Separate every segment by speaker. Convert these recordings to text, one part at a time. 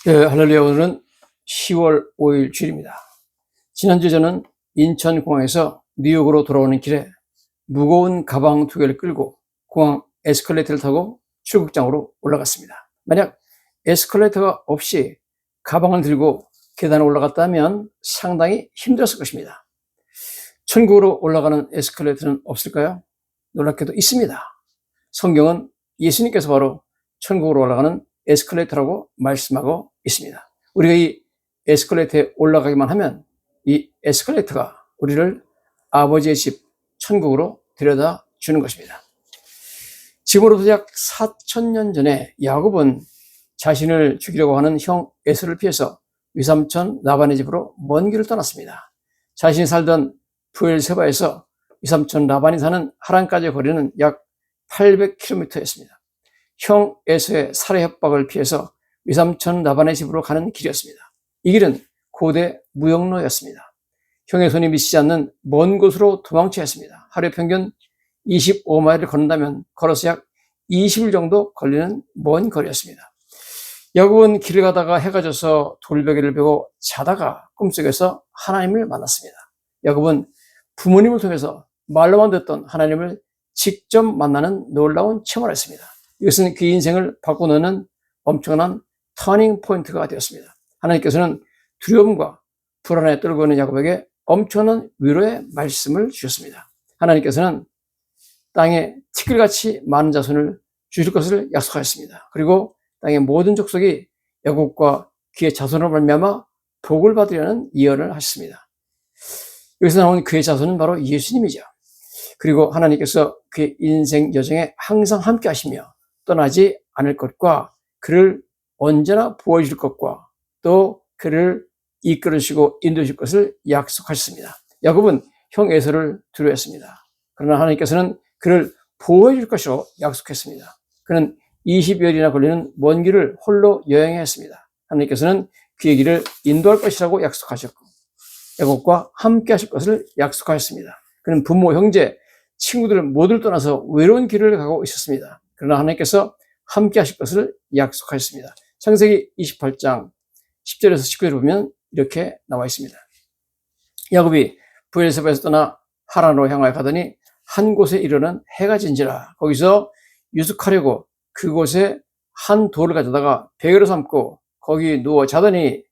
Speaker 1: 할렐루야. 오늘은 10월 5일 주일입니다. 지난주 저는 인천공항에서 뉴욕으로 돌아오는 길에 무거운 가방 2개를 끌고 공항 에스컬레이터를 타고 출국장으로 올라갔습니다. 만약 에스컬레이터가 없이 가방을 들고 계단을 올라갔다면 상당히 힘들었을 것입니다. 천국으로 올라가는 에스컬레이터는 없을까요? 놀랍게도 있습니다. 성경은 예수님께서 바로 천국으로 올라가는 에스컬레이터라고 말씀하고 있습니다. 우리가 이 에스컬레이터에 올라가기만 하면 이 에스컬레이터가 우리를 아버지의 집 천국으로 데려다 주는 것입니다. 지금으로부터 약 4,000년 전에 야곱은 자신을 죽이려고 하는 형 에서를 피해서 위삼촌 라반의 집으로 먼 길을 떠났습니다. 자신이 살던 브엘세바에서 위삼촌 라반이 사는 하란까지의 거리는 약 800km였습니다. 형 에서의 살해 협박을 피해서 위삼촌 라반의 집으로 가는 길이었습니다. 이 길은 고대 무역로였습니다. 형의 손이 미치지 않는 먼 곳으로 도망쳐야 했습니다. 하루에 평균 25마일을 걷는다면 걸어서 약 20일 정도 걸리는 먼 거리였습니다. 야곱은 길을 가다가 해가 져서 돌베개를 베고 자다가 꿈속에서 하나님을 만났습니다. 야곱은 부모님을 통해서 말로만 듣던 하나님을 직접 만나는 놀라운 체험을 했습니다. 이것은 그 인생을 바꿔놓는 엄청난 터닝 포인트가 되었습니다. 하나님께서는 두려움과 불안에 떨고 있는 야곱에게 엄청난 위로의 말씀을 주셨습니다. 하나님께서는 땅에 티끌같이 많은 자손을 주실 것을 약속하셨습니다. 그리고 땅의 모든 족속이 야곱과 그의 자손으로 말미암아 복을 받으려는 예언을 하셨습니다. 여기서 나온 그의 자손은 바로 예수님이죠. 그리고 하나님께서 그의 인생 여정에 항상 함께 하시며 떠나지 않을 것과 그를 언제나 보호해줄 것과 또 그를 이끌으시고 인도하실 것을 약속하셨습니다. 야곱은 형 에서를 두려워했습니다. 그러나 하나님께서는 그를 보호해줄 것이라고 약속했습니다. 그는 20여일이나 걸리는 먼 길을 홀로 여행해야 했습니다. 하나님께서는 그의 길을 인도할 것이라고 약속하셨고 야곱과 함께 하실 것을 약속하셨습니다. 그는 부모, 형제, 친구들 모두를 떠나서 외로운 길을 가고 있었습니다. 그러나 하나님께서 함께 하실 것을 약속하셨습니다. 창세기 28장 10절에서 19절을 보면 이렇게 나와 있습니다. 야곱이 브엘세바에서 떠나 하란으로 향하여 가더니 한 곳에 이르는 해가 진지라. 거기서 유숙하려고 그곳에 한 돌을 가져다가 베개로 삼고 거기 누워 자더니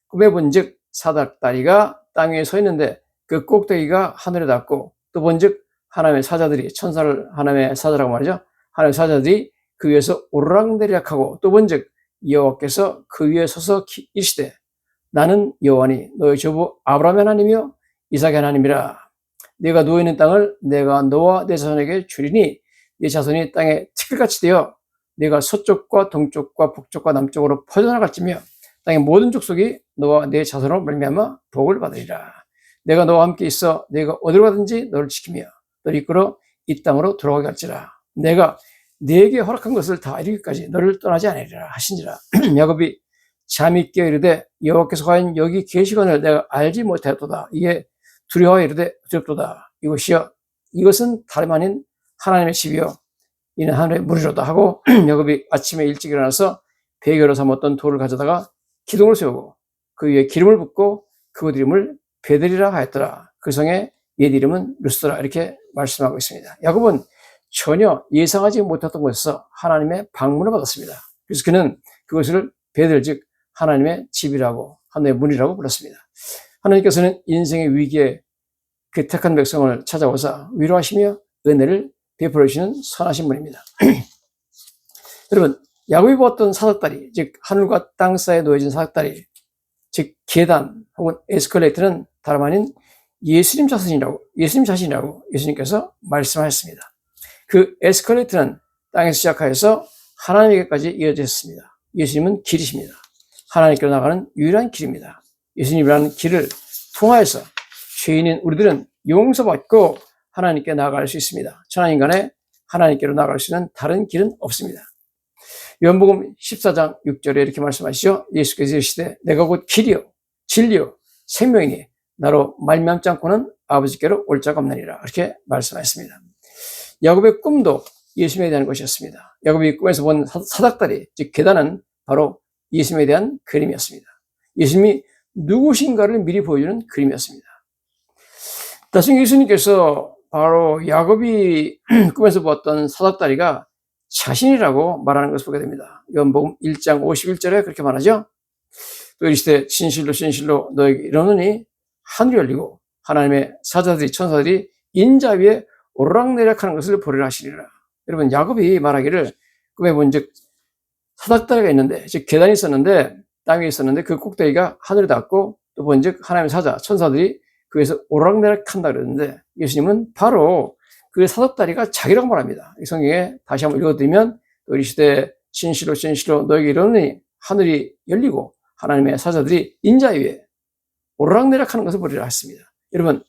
Speaker 1: 꿈에 본즉 사닥다리가 땅 위에 서 있는데 그 꼭대기가 하늘에 닿고 또 본즉 하나님의 사자들이 천사를 하나님의 사자라고 말이죠. 하나님의 사자들이 그 위에서 오르락내리락하고 또 본즉 여호와께서 그 위에 서서 이르시되 나는 여호와니 너의 조부 아브라함의 하나님이요 이삭의 하나님이라. 네가 누워 있는 땅을 내가 너와 내 자손에게 주리니 네 자손이 땅에 티끌같이 되어 네가 서쪽과 동쪽과 북쪽과 남쪽으로 퍼져나갈지며 땅의 모든 족속이 너와 네 자손으로 말미암아 복을 받으리라. 내가 너와 함께 있어 네가 어디로 가든지 너를 지키며 너를 이끌어 이 땅으로 돌아가게 할지라. 내가 네게 허락한 것을 다 이루기까지 너를 떠나지 않으리라 하시니라. 야곱이 잠이 깨어 이르되 여호와께서 과연 여기 계시거늘 내가 알지 못하였도다. 이에 두려워하여 이르되 두렵도다. 이것이여 이것은 다름 아닌 하나님의 집이요 이는 하늘의 물이로다 하고 야곱이 아침에 일찍 일어나서 베개로 삼았던 돌을 가져다가 기둥을 세우고 그 위에 기름을 붓고 그곳 이름을 베들이라 하였더라. 그 성의 옛 이름은 루스더라. 이렇게 말씀하고 있습니다. 야곱은 전혀 예상하지 못했던 곳에서 하나님의 방문을 받았습니다. 그래서 그는 그것을 베들 즉 하나님의 집이라고 하나님의 문이라고 불렀습니다. 하나님께서는 인생의 위기에 그 택한 백성을 찾아오사 위로하시며 은혜를 베풀어 주시는 선하신 분입니다. 여러분 야곱이 보았던 사닥다리 즉 하늘과 땅 사이에 놓여진 사닥다리 즉 계단 혹은 에스컬레이터는 다름 아닌 예수님 자신이라고 예수님께서 말씀하셨습니다. 그 에스컬레이터는 땅에서 시작하여서 하나님에게까지 이어져 있습니다. 예수님은 길이십니다. 하나님께로 나가는 유일한 길입니다. 예수님이라는 길을 통하여서 죄인인 우리들은 용서받고 하나님께 나아갈 수 있습니다. 천하인간에 하나님께로 나아갈 수 있는 다른 길은 없습니다. 요한복음 14장 6절에 이렇게 말씀하시죠. 예수께서 이르시되 내가 곧 길이요 진리요 생명이니 나로 말미암지 않고는 아버지께로 올 자가 없느니라. 이렇게 말씀하셨습니다. 야곱의 꿈도 예수님에 대한 것이었습니다. 야곱이 꿈에서 본 사닥다리 즉 계단은 바로 예수님에 대한 그림이었습니다. 예수님이 누구신가를 미리 보여주는 그림이었습니다. 나중에 예수님께서 바로 야곱이 꿈에서 보았던 사닥다리가 자신이라고 말하는 것을 보게 됩니다. 요한복음 1장 51절에 그렇게 말하죠. 또 이르시되 진실로 진실로 너에게 이르노니 하늘이 열리고 하나님의 사자들이 천사들이 인자 위에 오르락내리락하는 것을 보리라 하시리라. 여러분, 야곱이 말하기를 꿈에 본즉 사닥다리가 있는데, 즉 계단이 있었는데 땅 위에 있었는데 그 꼭대기가 하늘에 닿았고 또 본즉 하나님의 사자 천사들이 그 위에서 오르락내리락한다 그러는데, 예수님은 바로 그 사닥다리가 자기라고 말합니다. 이 성경에 다시 한번 읽어드리면 또 이르시되 진실로 진실로 너에게 이르노니 하늘이 열리고 하나님의 사자들이 인자 위에 오르락내리락하는 것을 보리라 했습니다. 여러분,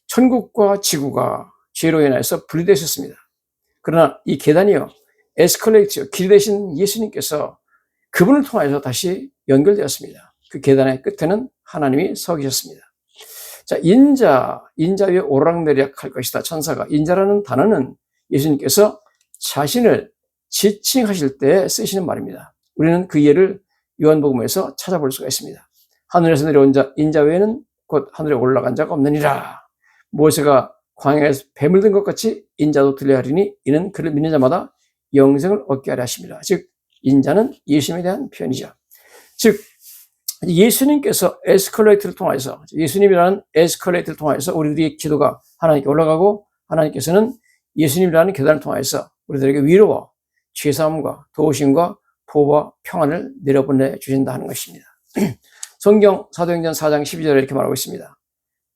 Speaker 1: 천국과 지구가 죄로 인해서 분리되셨습니다. 그러나 이 계단이요, 에스컬레이터, 길이 되신 예수님께서 그분을 통해서 다시 연결되었습니다. 그 계단의 끝에는 하나님이 서 계셨습니다. 자, 인자 위에 오르락내리락 할 것이다. 천사가. 인자라는 단어는 예수님께서 자신을 지칭하실 때 쓰시는 말입니다. 우리는 그 예를 요한복음에서 찾아볼 수가 있습니다. 하늘에서 내려온 자, 인자 외에는 곧 하늘에 올라간 자가 없느니라. 모세가 광야에서 뱀을 든 것 같이 인자도 들려야 하리니 이는 그를 믿는 자마다 영생을 얻게 하려 하심이라. 즉, 인자는 예수님에 대한 표현이죠. 즉, 예수님께서 에스컬레이터를 통해서, 예수님이라는 에스컬레이터를 통해서 우리들의 기도가 하나님께 올라가고, 하나님께서는 예수님이라는 계단을 통해서 우리들에게 위로와 죄사함과 도우심과 보호와 평안을 내려보내 주신다 하는 것입니다. 성경 사도행전 4장 12절에 이렇게 말하고 있습니다.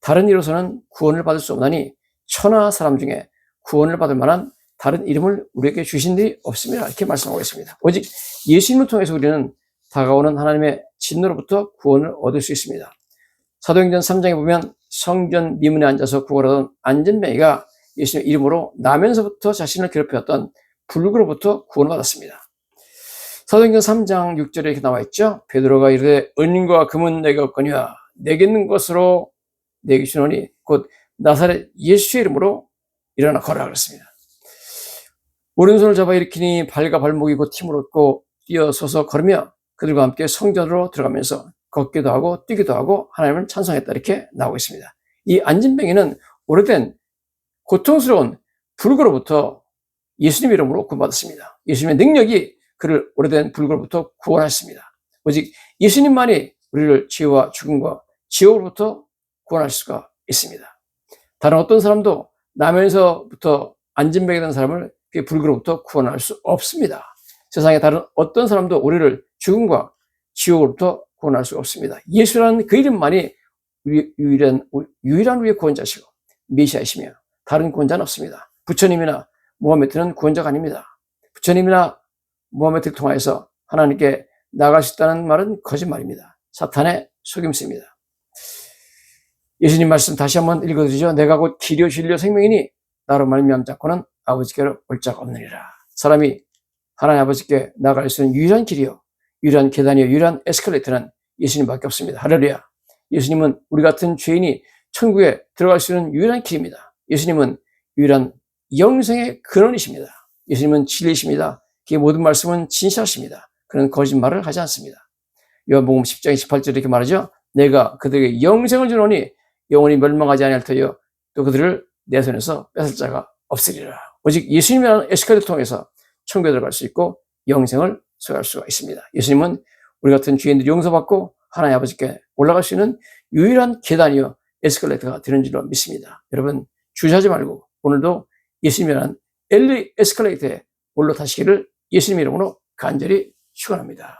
Speaker 1: 다른 이로서는 구원을 받을 수 없나니 천하 사람 중에 구원을 받을 만한 다른 이름을 우리에게 주신 일이 없습니다. 이렇게 말씀하고 있습니다. 오직 예수님을 통해서 우리는 다가오는 하나님의 진노로부터 구원을 얻을 수 있습니다. 사도행전 3장에 보면 성전 미문에 앉아서 구걸하던 안전뱅이가 예수님의 이름으로 나면서부터 자신을 괴롭혔던 불구로부터 구원을 받았습니다. 사도행전 3장 6절에 이렇게 나와 있죠. 베드로가 이르되 은과 금은 내게 없거니와 내게 있는 것으로 내게 주노니 곧 나사렛 예수의 이름으로 일어나 걸으라 그랬습니다. 오른손을 잡아 일으키니 발과 발목이 곧 힘을 얻고 뛰어서서 걸으며 그들과 함께 성전으로 들어가면서 걷기도 하고 뛰기도 하고 하나님을 찬송했다. 이렇게 나오고 있습니다. 이 안진뱅이는 오래된 고통스러운 불구로부터 예수님 이름으로 구원받았습니다. 예수님의 능력이 그를 오래된 불구로부터 구원하셨습니다. 오직 예수님만이 우리를 죄와 죽음과 지옥으로부터 구원할 수가 있습니다. 다른 어떤 사람도 나면서부터 안진뱅이 된 사람을 그 불구로부터 구원할 수 없습니다. 세상에 다른 어떤 사람도 우리를 죽음과 지옥으로부터 구원할 수가 없습니다. 예수라는 그 이름만이 유일한 우리의 구원자시고 메시아이시며 다른 구원자는 없습니다. 부처님이나 무하메드는 구원자가 아닙니다. 부처님이나 무하메드를 통해서 하나님께 나갈 수 있다는 말은 거짓말입니다. 사탄의 속임수입니다. 예수님 말씀 다시 한번 읽어드리죠. 내가 곧 길이요 진리요 생명이니 나로 말미암지 않고는 아버지께로 올 자가 없느니라. 사람이 하나님 아버지께 나갈 수 있는 유일한 길이요, 유일한 계단이요, 유일한 에스컬레이터는 예수님밖에 없습니다. 할렐루야. 예수님은 우리 같은 죄인이 천국에 들어갈 수 있는 유일한 길입니다. 예수님은 유일한 영생의 근원이십니다. 예수님은 진리이십니다. 그의 모든 말씀은 진실하십니다. 그는 거짓말을 하지 않습니다. 요한복음 10장 28절에 이렇게 말하죠. 내가 그들에게 영생을 주노니 영원히 멸망하지 아니할 터여 또 그들을 내 손에서 뺏을 자가 없으리라. 오직 예수님이라는 에스컬레이터를 통해서 천국에 들어갈 수 있고 영생을 소유할 수가 있습니다. 예수님은 우리 같은 죄인들이 용서받고 하나님 아버지께 올라갈 수 있는 유일한 계단이요 에스컬레이터가 되는 줄로 믿습니다. 여러분, 주저하지 말고 오늘도 예수님이라는 엘리 에스컬레이터에 올라타시기를 예수님 이름으로 간절히 축원합니다.